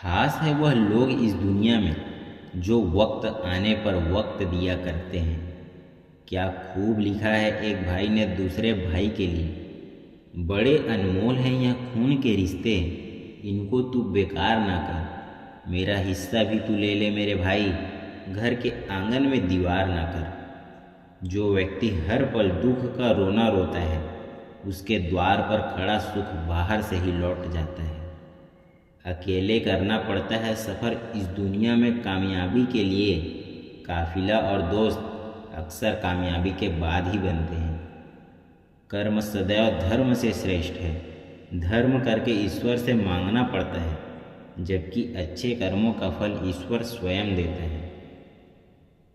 खास है वह लोग इस दुनिया में जो वक्त आने पर वक्त दिया करते हैं। क्या खूब लिखा है एक भाई ने दूसरे भाई के लिए। बड़े अनमोल हैं यह खून के रिश्ते, इनको तू बेकार ना कर। मेरा हिस्सा भी तू ले ले मेरे भाई, घर के आंगन में दीवार ना कर। जो व्यक्ति हर पल दुख का रोना रोता है, उसके द्वार पर खड़ा सुख बाहर से ही लौट जाता है। अकेले करना पड़ता है सफ़र इस दुनिया में कामयाबी के लिए। काफिला और दोस्त अक्सर कामयाबी के बाद ही बनते हैं। कर्म सदैव धर्म से श्रेष्ठ है। धर्म करके ईश्वर से मांगना पड़ता है, जबकि अच्छे कर्मों का फल ईश्वर स्वयं देता है।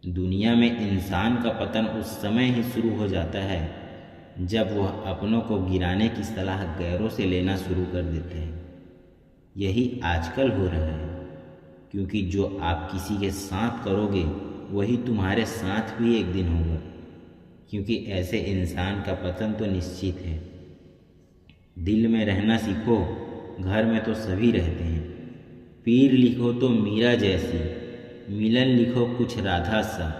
दुनिया में इंसान का पतन उस समय ही शुरू हो जाता है जब वह अपनों को गिराने की सलाह गैरों से लेना शुरू कर देते हैं। यही आजकल हो रहा है, क्योंकि जो आप किसी के साथ करोगे वही तुम्हारे साथ भी एक दिन होगा, क्योंकि ऐसे इंसान का पतन तो निश्चित है। दिल में रहना सीखो, घर में तो सभी रहते हैं। पीर लिखो तो मीरा जैसी, मिलन लिखो कुछ राधा सा।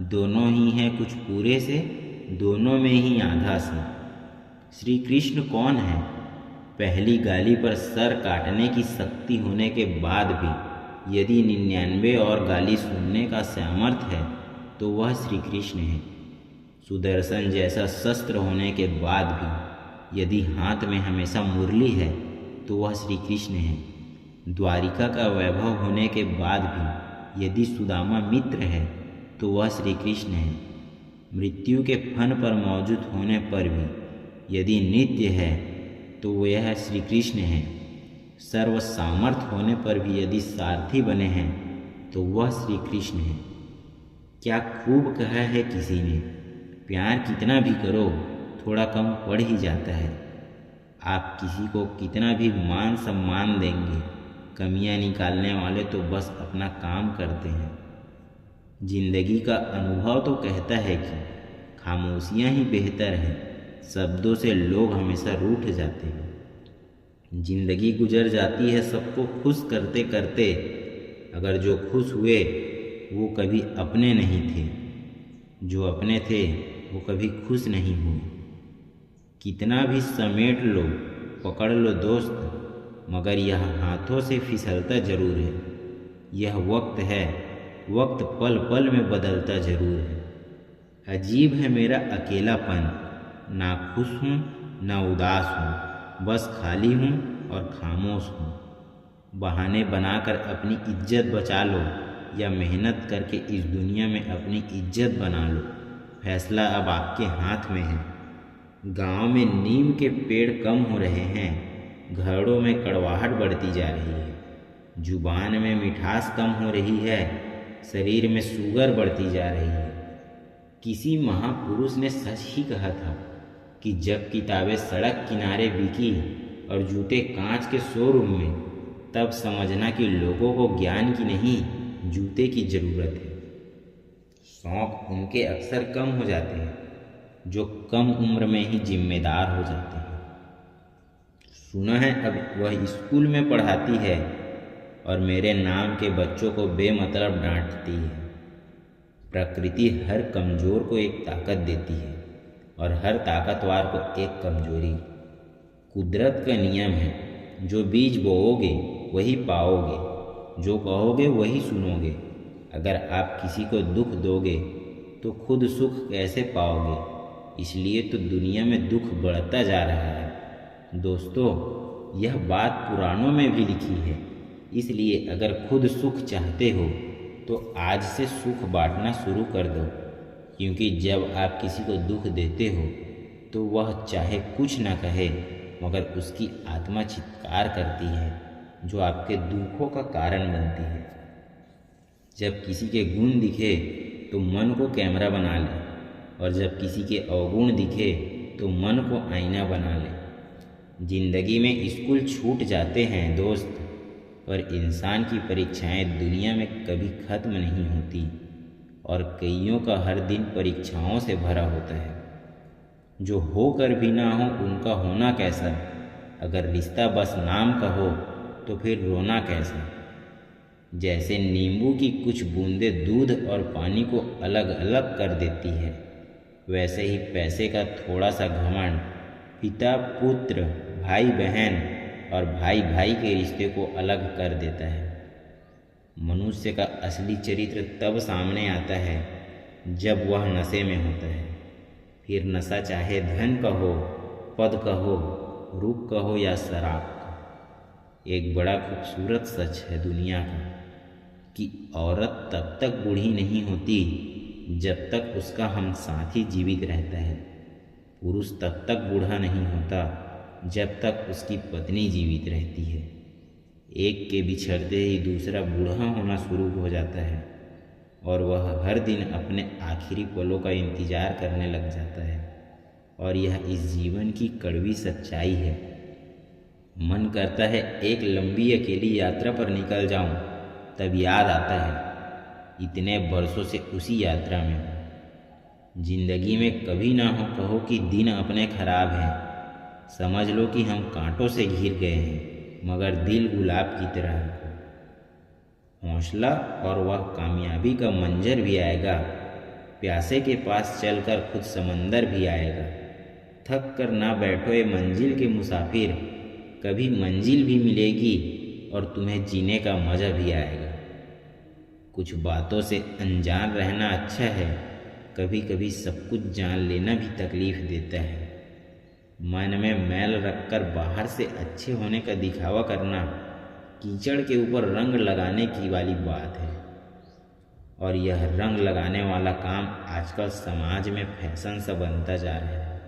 दोनों ही हैं कुछ पूरे से, दोनों में ही आधा सा। श्री कृष्ण कौन है? पहली गाली पर सर काटने की शक्ति होने के बाद भी यदि 99 और गाली सुनने का सामर्थ्य है तो वह श्री कृष्ण है। सुदर्शन जैसा शस्त्र होने के बाद भी यदि हाथ में हमेशा मुरली है तो वह श्री कृष्ण है। द्वारिका का वैभव होने के बाद भी यदि सुदामा मित्र है तो वह श्री कृष्ण है। मृत्यु के फन पर मौजूद होने पर भी यदि नित्य है तो वह श्री कृष्ण है। सर्व सामर्थ्य होने पर भी यदि सारथी बने हैं तो वह श्री कृष्ण है। क्या खूब कहा है किसी ने, प्यार कितना भी करो थोड़ा कम पड़ ही जाता है। आप किसी को कितना भी मान सम्मान देंगे, कमियां निकालने वाले तो बस अपना काम करते हैं। जिंदगी का अनुभव तो कहता है कि खामोशियां ही बेहतर हैं, शब्दों से लोग हमेशा रूठ जाते हैं। जिंदगी गुजर जाती है सबको खुश करते करते, अगर जो खुश हुए वो कभी अपने नहीं थे, जो अपने थे वो कभी खुश नहीं हुए। कितना भी समेट लो पकड़ लो दोस्त, मगर यह हाथों से फिसलता जरूर है। यह वक्त है, वक्त पल पल में बदलता जरूर है। अजीब है मेरा अकेलापन, ना खुश हूँ ना उदास हूँ, बस खाली हूँ और खामोश हूँ। बहाने बनाकर अपनी इज्जत बचा लो या मेहनत करके इस दुनिया में अपनी इज्जत बना लो, फैसला अब आपके हाथ में है। गांव में नीम के पेड़ कम हो रहे हैं, घरों में कड़वाहट बढ़ती जा रही है। जुबान में मिठास कम हो रही है, शरीर में शुगर बढ़ती जा रही है। किसी महापुरुष ने सच ही कहा था कि जब किताबें सड़क किनारे बिकी और जूते कांच के शोरूम में, तब समझना कि लोगों को ज्ञान की नहीं जूते की ज़रूरत है। शौक़ उनके अक्सर कम हो जाते हैं जो कम उम्र में ही जिम्मेदार हो जाते हैं। सुना है अब वह स्कूल में पढ़ाती है और मेरे नाम के बच्चों को बेमतलब डांटती है। प्रकृति हर कमज़ोर को एक ताकत देती है और हर ताकतवर को एक कमजोरी। कुदरत का नियम है, जो बीज बोओगे वही पाओगे, जो कहोगे वही सुनोगे। अगर आप किसी को दुख दोगे तो खुद सुख कैसे पाओगे? इसलिए तो दुनिया में दुख बढ़ता जा रहा है। दोस्तों, यह बात पुराणों में भी लिखी है, इसलिए अगर खुद सुख चाहते हो तो आज से सुख बांटना शुरू कर दो, क्योंकि जब आप किसी को दुख देते हो तो वह चाहे कुछ ना कहे मगर उसकी आत्मा चित्कार करती है, जो आपके दुखों का कारण बनती है। जब किसी के गुण दिखे तो मन को कैमरा बना ले, और जब किसी के अवगुण दिखे तो मन को आईना बना ले। जिंदगी में स्कूल छूट जाते हैं दोस्त, पर इंसान की परीक्षाएं दुनिया में कभी ख़त्म नहीं होती, और कईयों का हर दिन परीक्षाओं से भरा होता है। जो होकर भी ना हो उनका होना कैसा? अगर रिश्ता बस नाम का हो तो फिर रोना कैसा। जैसे नींबू की कुछ बूंदें दूध और पानी को अलग अलग कर देती है, वैसे ही पैसे का थोड़ा सा घमंड पिता पुत्र, भाई बहन और भाई भाई के रिश्ते को अलग कर देता है। मनुष्य का असली चरित्र तब सामने आता है जब वह नशे में होता है। फिर नशा चाहे धन का हो, पद का हो, रूप का हो या शराब का। एक बड़ा खूबसूरत सच है दुनिया का कि औरत तब तक बूढ़ी नहीं होती जब तक उसका हम साथी जीवित रहता है। पुरुष तब तक बूढ़ा नहीं होता जब तक उसकी पत्नी जीवित रहती है। एक के बिछड़ते ही दूसरा बूढ़ा होना शुरू हो जाता है और वह हर दिन अपने आखिरी पलों का इंतज़ार करने लग जाता है। और यह इस जीवन की कड़वी सच्चाई है। मन करता है एक लंबी अकेली यात्रा पर निकल जाऊं, तब याद आता है इतने बरसों से उसी यात्रा में हूँ। जिंदगी में कभी ना हो कहो कि दिन अपने खराब हैं। समझ लो कि हम कांटों से घिर गए हैं, मगर दिल गुलाब की तरह है। हौसला और वह कामयाबी का मंजर भी आएगा। प्यासे के पास चलकर खुद समंदर भी आएगा। थक कर ना बैठो ये मंजिल के मुसाफिर, कभी मंजिल भी मिलेगी और तुम्हें जीने का मज़ा भी आएगा। कुछ बातों से अनजान रहना अच्छा है, कभी कभी सब कुछ जान लेना भी तकलीफ़ देता है। मन में मैल रखकर बाहर से अच्छे होने का दिखावा करना कीचड़ के ऊपर रंग लगाने की वाली बात है। और यह रंग लगाने वाला काम आजकल समाज में फैशन सा बनता जा रहा है।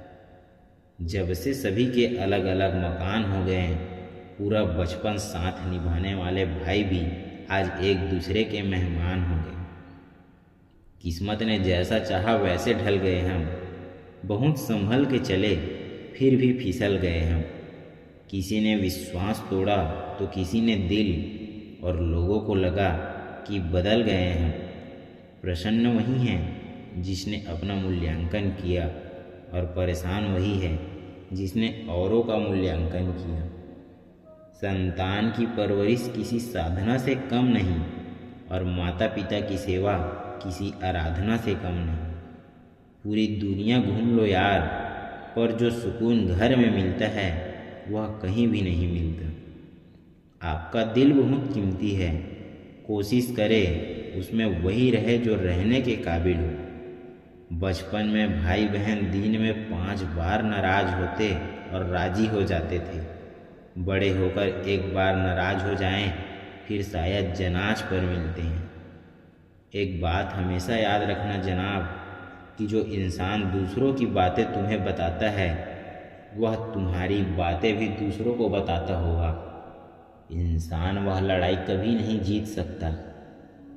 जब से सभी के अलग अलग मकान हो गए हैं, पूरा बचपन साथ निभाने वाले भाई भी आज एक दूसरे के मेहमान हो गए। किस्मत ने जैसा चाहा वैसे ढल गए हम। बहुत संभल के चले, फिर भी फिसल गए हम। किसी ने विश्वास तोड़ा तो किसी ने दिल, और लोगों को लगा कि बदल गए हम। प्रसन्न वही हैं जिसने अपना मूल्यांकन किया, और परेशान वही है जिसने औरों का मूल्यांकन किया। संतान की परवरिश किसी साधना से कम नहीं, और माता पिता की सेवा किसी आराधना से कम नहीं। पूरी दुनिया घूम लो यार, पर जो सुकून घर में मिलता है वह कहीं भी नहीं मिलता। आपका दिल बहुत कीमती है, कोशिश करें उसमें वही रहे जो रहने के काबिल हो। बचपन में भाई बहन दिन में 5 बार नाराज होते और राजी हो जाते थे। बड़े होकर एक बार नाराज हो जाएं, फिर शायद जनाज पर मिलते हैं। एक बात हमेशा याद रखना जनाब, कि जो इंसान दूसरों की बातें तुम्हें बताता है, वह तुम्हारी बातें भी दूसरों को बताता होगा। इंसान वह लड़ाई कभी नहीं जीत सकता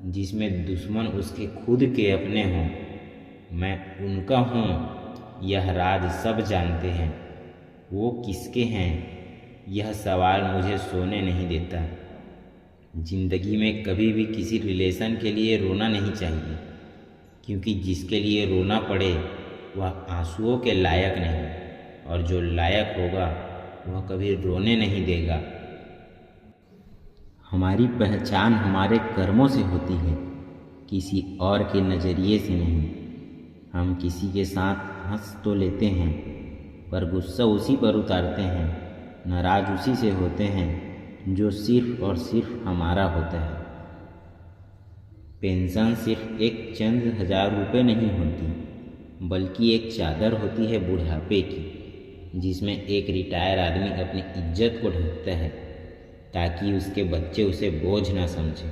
जिसमें दुश्मन उसके खुद के अपने हों। मैं उनका हूँ यह राज सब जानते हैं, वो किसके हैं यह सवाल मुझे सोने नहीं देता। जिंदगी में कभी भी किसी रिलेशन के लिए रोना नहीं चाहिए, क्योंकि जिसके लिए रोना पड़े वह आंसुओं के लायक नहीं, और जो लायक होगा वह कभी रोने नहीं देगा। हमारी पहचान हमारे कर्मों से होती है, किसी और के नज़रिए से नहीं। हम किसी के साथ हंस तो लेते हैं, पर गुस्सा उसी पर उतारते हैं, नाराज उसी से होते हैं जो सिर्फ और सिर्फ हमारा होता है। पेंशन सिर्फ एक चंद हजार रुपये नहीं होती, बल्कि एक चादर होती है बुढ़ापे की, जिसमें एक रिटायर आदमी अपनी इज्जत को ढकता है ताकि उसके बच्चे उसे बोझ ना समझें।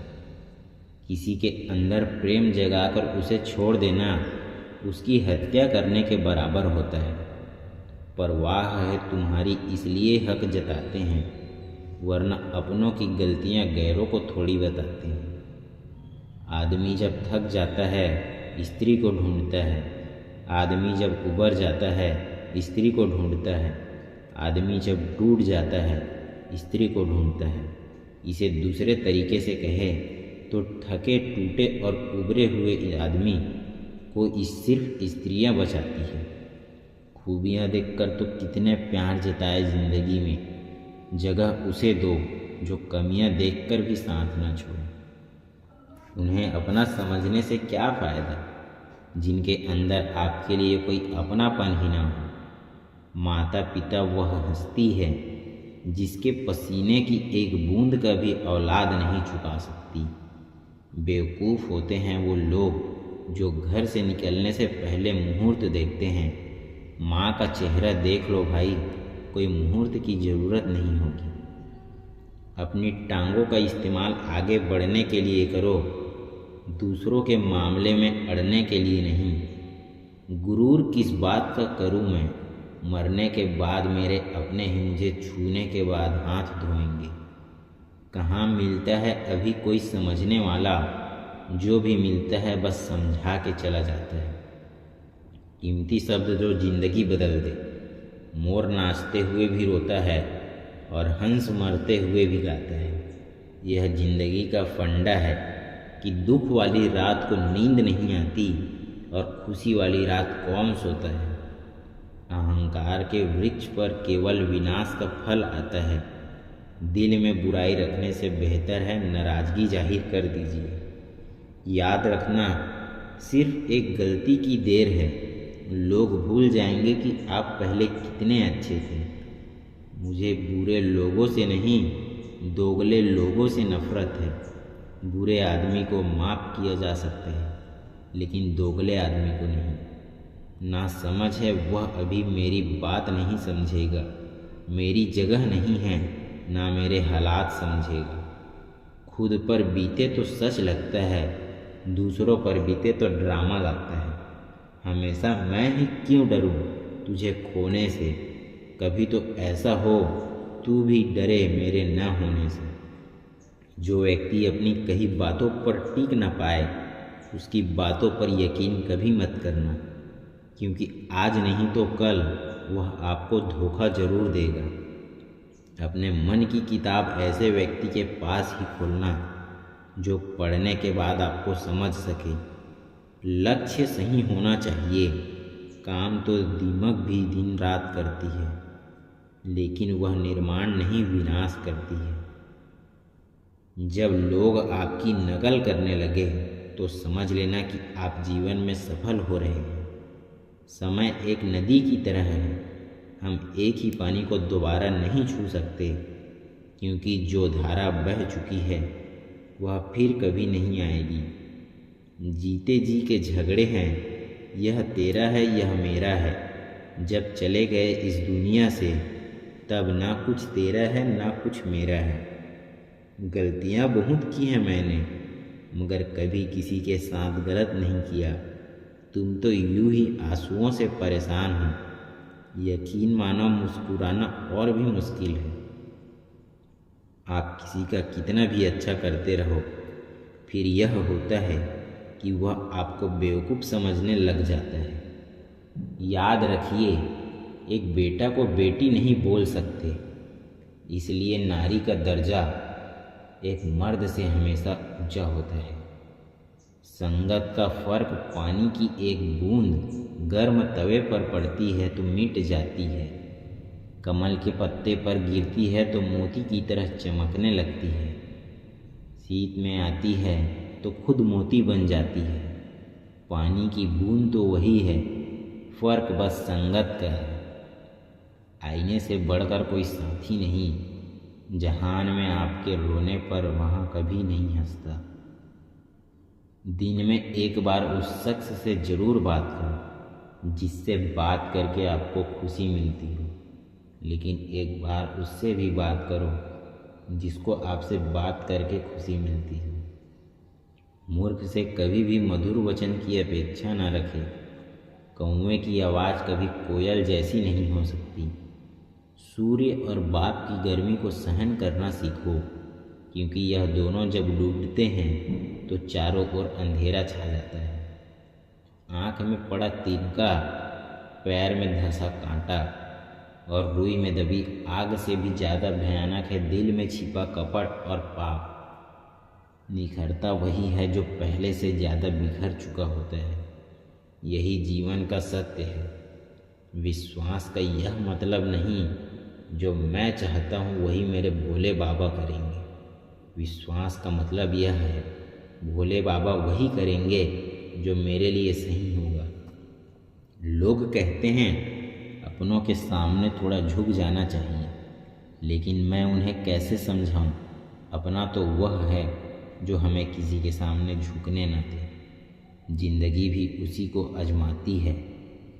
किसी के अंदर प्रेम जगाकर उसे छोड़ देना उसकी हत्या करने के बराबर होता है। परवाह है तुम्हारी इसलिए हक जताते हैं, वरना अपनों की गलतियां गैरों को थोड़ी बताते हैं। आदमी जब थक जाता है स्त्री को ढूंढता है, आदमी जब उबर जाता है स्त्री को ढूंढता है, आदमी जब टूट जाता है स्त्री को ढूंढता है। इसे दूसरे तरीके से कहे तो थके टूटे और उबरे हुए आदमी को सिर्फ स्त्रियां बचाती है। खूबियां देखकर तो कितने प्यार जताए जिंदगी में, जगह उसे दो जो कमियां देखकर भी साथ न छोड़े। उन्हें अपना समझने से क्या फ़ायदा जिनके अंदर आपके लिए कोई अपनापन ही ना हो। माता पिता वह हस्ती है जिसके पसीने की एक बूंद का भी औलाद नहीं चुका सकती। बेवकूफ़ होते हैं वो लोग जो घर से निकलने से पहले मुहूर्त देखते हैं। माँ का चेहरा देख लो भाई, कोई मुहूर्त की ज़रूरत नहीं होगी। अपनी टांगों का इस्तेमाल आगे बढ़ने के लिए करो, दूसरों के मामले में अड़ने के लिए नहीं। गुरूर किस बात का करूं मैं, मरने के बाद मेरे अपने ही मुझे छूने के बाद हाथ धोएंगे। कहाँ मिलता है अभी कोई समझने वाला, जो भी मिलता है बस समझा के चला जाता है। कीमती शब्द जो जिंदगी बदल दे। मोर नाचते हुए भी रोता है और हंस मरते हुए भी गाता है। यह जिंदगी का फंडा है कि दुख वाली रात को नींद नहीं आती और खुशी वाली रात कौन सोता है। अहंकार के वृक्ष पर केवल विनाश का फल आता है। दिल में बुराई रखने से बेहतर है नाराज़गी जाहिर कर दीजिए। याद रखना, सिर्फ एक गलती की देर है, लोग भूल जाएंगे कि आप पहले कितने अच्छे थे। मुझे बुरे लोगों से नहीं, दोगले लोगों से नफरत है। बुरे आदमी को माफ़ किया जा सकता है, लेकिन दोगले आदमी को नहीं। ना समझ है वह अभी मेरी बात नहीं समझेगा, मेरी जगह नहीं है, ना मेरे हालात समझेगा। खुद पर बीते तो सच लगता है, दूसरों पर बीते तो ड्रामा लगता है। हमेशा मैं ही क्यों डरूं तुझे खोने से, कभी तो ऐसा हो तू भी डरे मेरे न होने से। जो व्यक्ति अपनी कही बातों पर टिक न पाए, उसकी बातों पर यकीन कभी मत करना, क्योंकि आज नहीं तो कल वह आपको धोखा जरूर देगा। अपने मन की किताब ऐसे व्यक्ति के पास ही खोलना जो पढ़ने के बाद आपको समझ सके। लक्ष्य सही होना चाहिए। काम तो दीमक भी दिन रात करती है, लेकिन वह निर्माण नहीं विनाश करती है। जब लोग आपकी नकल करने लगे तो समझ लेना कि आप जीवन में सफल हो रहे हैं। समय एक नदी की तरह है, हम एक ही पानी को दोबारा नहीं छू सकते, क्योंकि जो धारा बह चुकी है वह फिर कभी नहीं आएगी। जीते जी के झगड़े हैं, यह तेरा है यह मेरा है। जब चले गए इस दुनिया से तब ना कुछ तेरा है ना कुछ मेरा है। गलतियाँ बहुत की हैं मैंने, मगर कभी किसी के साथ गलत नहीं किया। तुम तो यूं ही आंसुओं से परेशान हो। यकीन मानो मुस्कुराना और भी मुश्किल है। आप किसी का कितना भी अच्छा करते रहो, फिर यह होता है कि वह आपको बेवकूफ़ समझने लग जाता है। याद रखिए, एक बेटा को बेटी नहीं बोल सकते, इसलिए नारी का दर्जा एक मर्द से हमेशा ऊंचा होता है। संगत का फर्क पानी की एक बूंद गर्म तवे पर पड़ती है तो मिट जाती है, कमल के पत्ते पर गिरती है तो मोती की तरह चमकने लगती है। शीत में आती है तो खुद मोती बन जाती है। पानी की बूंद तो वही है, फर्क बस संगत का है। आईने से बढ़कर कोई साथी नहीं, जहान में आपके रोने पर वहाँ कभी नहीं हंसता। दिन में एक बार उस शख्स से ज़रूर बात करो जिससे बात करके आपको खुशी मिलती हो, लेकिन एक बार उससे भी बात करो जिसको आपसे बात करके खुशी मिलती है। मूर्ख से कभी भी मधुर वचन की अपेक्षा न रखें। कौवे की आवाज़ कभी कोयल जैसी नहीं हो सकती। सूर्य और बाप की गर्मी को सहन करना सीखो, क्योंकि यह दोनों जब डूबते हैं तो चारों ओर अंधेरा छा जाता है। आँख में पड़ा तिनका, पैर में धंसा कांटा और रुई में दबी आग से भी ज़्यादा भयानक है दिल में छिपा कपट और पाप। निखरता वही है जो पहले से ज़्यादा बिखर चुका होता है। यही जीवन का सत्य है। विश्वास का यह मतलब नहीं जो मैं चाहता हूँ वही मेरे भोले बाबा करेंगे। विश्वास का मतलब यह है, भोले बाबा वही करेंगे जो मेरे लिए सही होगा। लोग कहते हैं अपनों के सामने थोड़ा झुक जाना चाहिए, लेकिन मैं उन्हें कैसे समझाऊं? अपना तो वह है जो हमें किसी के सामने झुकने न दे। जिंदगी भी उसी को आजमाती है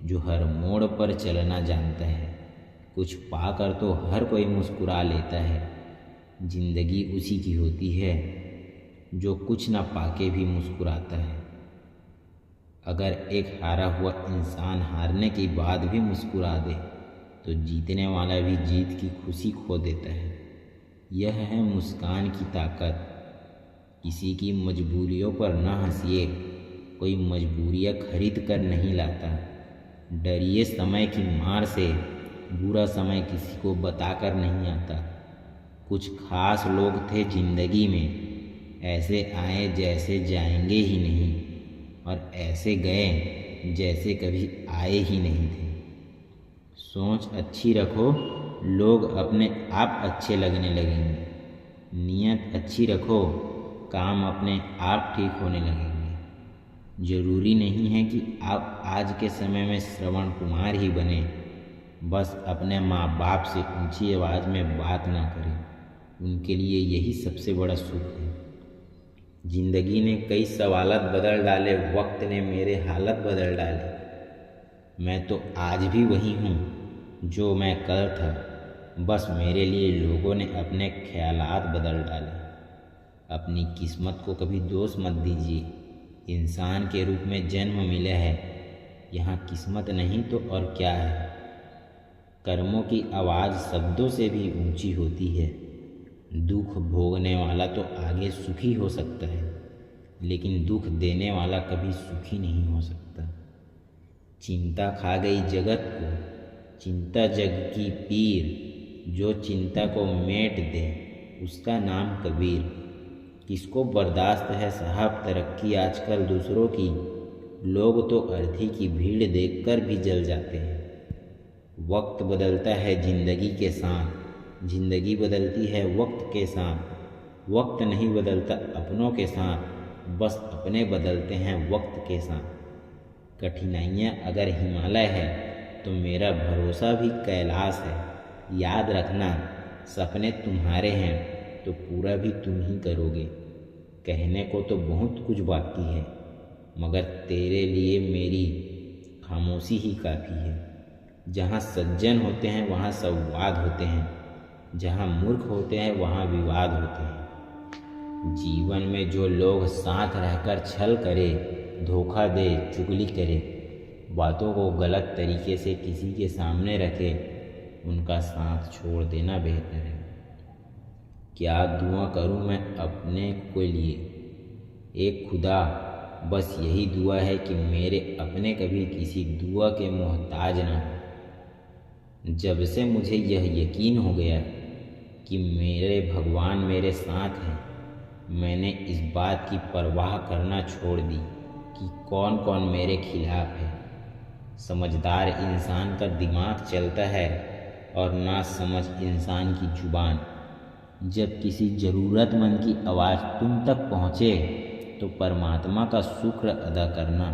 जो हर मोड़ पर चलना जानता है। कुछ पाकर तो हर कोई मुस्कुरा लेता है। जिंदगी उसी की होती है जो कुछ न पाके भी मुस्कुराता है। अगर एक हारा हुआ इंसान हारने के बाद भी मुस्कुरा दे तो जीतने वाला भी जीत की खुशी खो देता है। यह है मुस्कान की ताकत। किसी की मजबूरियों पर न हंसिए, कोई मजबूरियाँ खरीद कर नहीं लाता। डरिए समय की मार से, बुरा समय किसी को बताकर नहीं आता। कुछ खास लोग थे जिंदगी में, ऐसे आए जैसे जाएंगे ही नहीं, और ऐसे गए जैसे कभी आए ही नहीं थे। सोच अच्छी रखो, लोग अपने आप अच्छे लगने लगेंगे। नीयत अच्छी रखो, काम अपने आप ठीक होने लगेंगे। जरूरी नहीं है कि आप आज के समय में श्रवण कुमार ही बने। बस अपने माँ बाप से ऊंची आवाज़ में बात ना करें, उनके लिए यही सबसे बड़ा सुख है। जिंदगी ने कई सवालत बदल डाले, वक्त ने मेरे हालत बदल डाले। मैं तो आज भी वही हूँ जो मैं कल था, बस मेरे लिए लोगों ने अपने ख्यालात बदल डाले। अपनी किस्मत को कभी दोष मत दीजिए। इंसान के रूप में जन्म मिला है, यहाँ किस्मत नहीं तो और क्या है। कर्मों की आवाज़ शब्दों से भी ऊंची होती है। दुख भोगने वाला तो आगे सुखी हो सकता है, लेकिन दुख देने वाला कभी सुखी नहीं हो सकता। चिंता खा गई जगत को, चिंता जग की पीर। जो चिंता को मेट दे उसका नाम कबीर। किसको बर्दाश्त है साहब तरक्की आजकल दूसरों की। लोग तो अर्थी की भीड़ देखकर भी जल जाते हैं। वक्त बदलता है जिंदगी के साथ, जिंदगी बदलती है वक्त के साथ। वक्त नहीं बदलता अपनों के साथ, बस अपने बदलते हैं वक्त के साथ। कठिनाइयाँ अगर हिमालय है तो मेरा भरोसा भी कैलाश है। याद रखना, सपने तुम्हारे हैं तो पूरा भी तुम ही करोगे। कहने को तो बहुत कुछ बाकी है, मगर तेरे लिए मेरी खामोशी ही काफ़ी है। जहाँ सज्जन होते हैं वहाँ संवाद होते हैं, जहाँ मूर्ख होते हैं वहाँ विवाद होते हैं। जीवन में जो लोग साथ रहकर छल करे, धोखा दे, चुगली करे, बातों को गलत तरीके से किसी के सामने रखे, उनका साथ छोड़ देना बेहतर है। क्या दुआ करूं मैं अपने के लिए? एक खुदा, बस यही दुआ है कि मेरे अपने कभी किसी दुआ के मोहताज ना हो। जब से मुझे यह यकीन हो गया कि मेरे भगवान मेरे साथ हैं, मैंने इस बात की परवाह करना छोड़ दी कि कौन कौन मेरे खिलाफ है। समझदार इंसान का दिमाग चलता है और ना समझ इंसान की जुबान। जब किसी ज़रूरतमंद की आवाज़ तुम तक पहुँचे तो परमात्मा का शुक्र अदा करना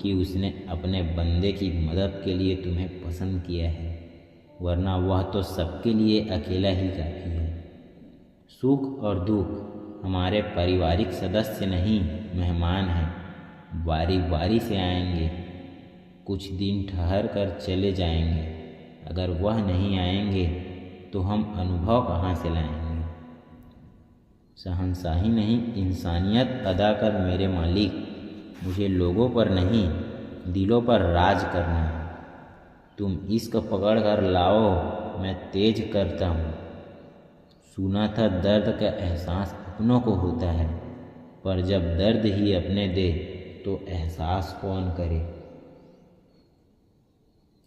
कि उसने अपने बंदे की मदद के लिए तुम्हें पसंद किया है, वरना वह तो सबके लिए अकेला ही काफ़ी है। सुख और दुख हमारे पारिवारिक सदस्य नहीं, मेहमान हैं। बारी बारी से आएंगे, कुछ दिन ठहर कर चले जाएंगे। अगर वह नहीं आएंगे तो हम अनुभव कहाँ से लाएंगे? शहंशाही नहीं, इंसानियत अदा कर मेरे मालिक। मुझे लोगों पर नहीं, दिलों पर राज करना है। तुम इश्क पकड़ कर लाओ, मैं तेज करता हूँ। सुना था दर्द का एहसास अपनों को होता है, पर जब दर्द ही अपने दे तो एहसास कौन करे?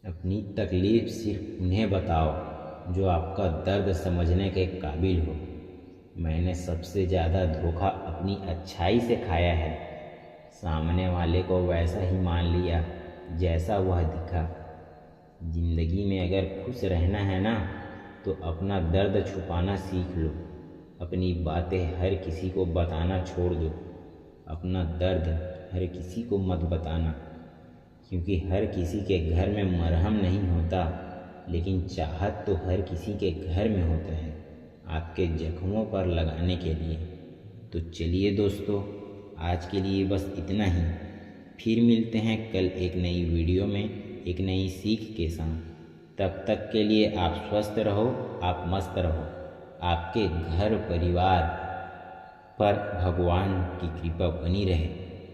अपनी तकलीफ़ सिर्फ उन्हें बताओ जो आपका दर्द समझने के काबिल हो। मैंने सबसे ज़्यादा धोखा अपनी अच्छाई से खाया है। सामने वाले को वैसा ही मान लिया जैसा वह दिखा। ज़िंदगी में अगर खुश रहना है ना, तो अपना दर्द छुपाना सीख लो। अपनी बातें हर किसी को बताना छोड़ दो। अपना दर्द हर किसी को मत बताना, क्योंकि हर किसी के घर में मरहम नहीं होता, लेकिन चाहत तो हर किसी के घर में होता है आपके जख्मों पर लगाने के लिए। तो चलिए दोस्तों, आज के लिए बस इतना ही। फिर मिलते हैं कल एक नई वीडियो में एक नई सीख के साथ। तब तक के लिए आप स्वस्थ रहो, आप मस्त रहो। आपके घर परिवार पर भगवान की कृपा बनी रहे।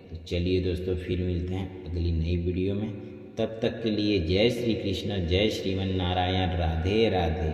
तो चलिए दोस्तों, फिर मिलते हैं अगली नई वीडियो में। तब तक के लिए जय श्री कृष्ण, जय श्रीमन नारायण, राधे राधे।